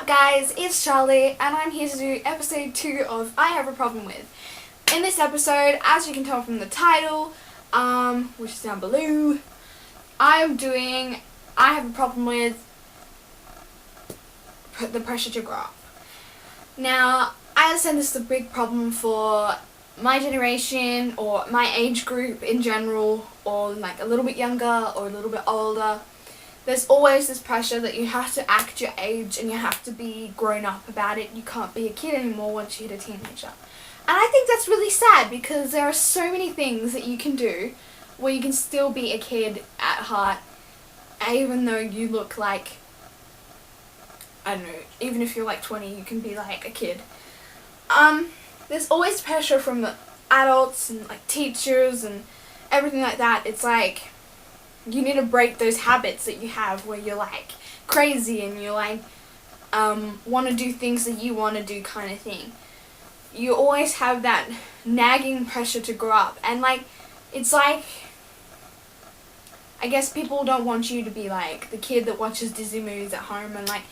up guys, it's Charlie and I'm here to do episode 2 of I Have a Problem With. In this episode, as you can tell from the title, which is down below, I have a problem with the pressure to grow up. Now, I understand this is a big problem for my generation or my age group in general, or like a little bit younger or a little bit older. There's always this pressure that you have to act your age and you have to be grown up about it. You can't be a kid anymore once you hit a teenager. And I think that's really sad because there are so many things that you can do where you can still be a kid at heart, even though you look like, I don't know, even if you're like 20, you can be like a kid. There's always pressure from the adults and like teachers and everything like that. It's like, you need to break those habits that you have where you're like crazy and you're like want to do things that you want to do kind of thing. You always have that nagging pressure to grow up, and like it's like, I guess people don't want you to be like the kid that watches Disney movies at home, and like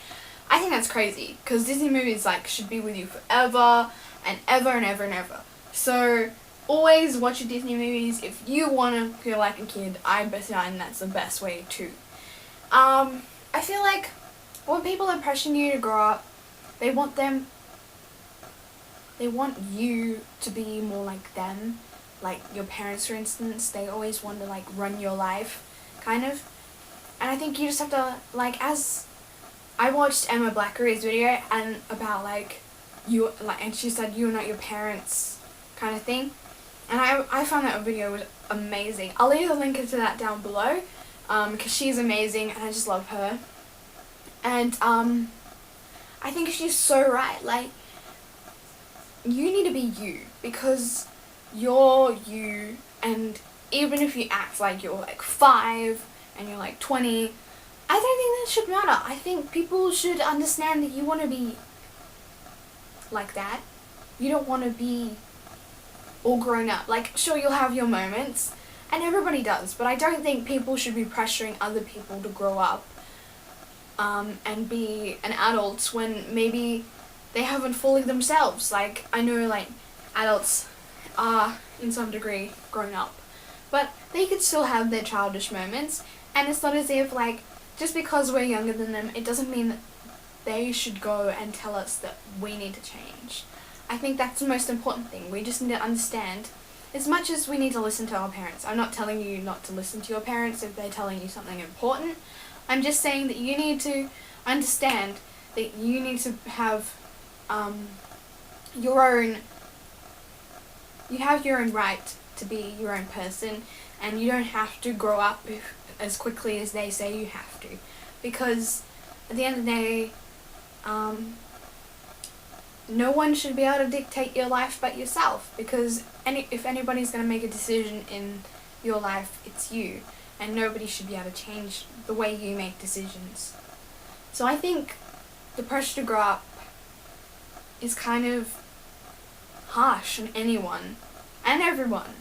I think that's crazy because Disney movies like should be with you forever and ever and ever and ever. So always watch your Disney movies. If you want to feel like a kid, I find that's the best way too. I feel like when people are pressuring you to grow up, they want you to be more like them. Like your parents, for instance, they always want to like run your life, kind of. And I think you just have to, like, as I watched Emma Blackery's video and about like you, like, and she said you're not your parents kind of thing. And I found that video was amazing. I'll leave the link to that down below because she's amazing and I just love her. And I think she's so right. Like, you need to be you because you're you, and even if you act like you're like 5 and you're like 20, I don't think that should matter. I think people should understand that you want to be like that. You don't want to be all grown up. Like, sure, you'll have your moments, and everybody does, but I don't think people should be pressuring other people to grow up and be an adult when maybe they haven't fully themselves. Like, I know like adults are in some degree grown up, but they could still have their childish moments, and it's not as if like just because we're younger than them, it doesn't mean that they should go and tell us that we need to change. I think that's the most important thing. We just need to understand, as much as we need to listen to our parents. I'm not telling you not to listen to your parents if they're telling you something important. I'm just saying that you need to understand that you need to have your own right to be your own person, and you don't have to grow up as quickly as they say you have to, because at the end of the day, no one should be able to dictate your life but yourself, because if anybody's going to make a decision in your life, it's you, and nobody should be able to change the way you make decisions. So I think the pressure to grow up is kind of harsh on anyone and everyone,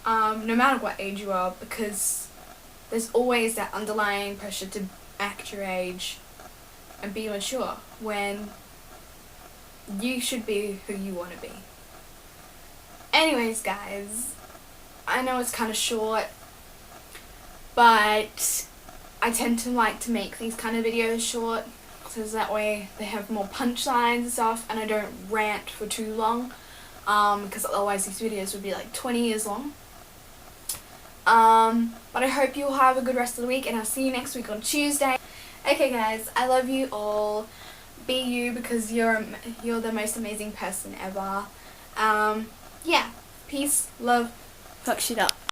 no matter what age you are, because there's always that underlying pressure to act your age and be mature when you should be who you want to be. Anyways guys, I know it's kind of short, but I tend to like to make these kind of videos short because that way they have more punchlines and stuff, and I don't rant for too long, because otherwise these videos would be like 20 years long. But I hope you'll have a good rest of the week, and I'll see you next week on Tuesday. Okay guys, I love you all. Be you, because you're the most amazing person ever. Yeah, peace, love, fuck shit up.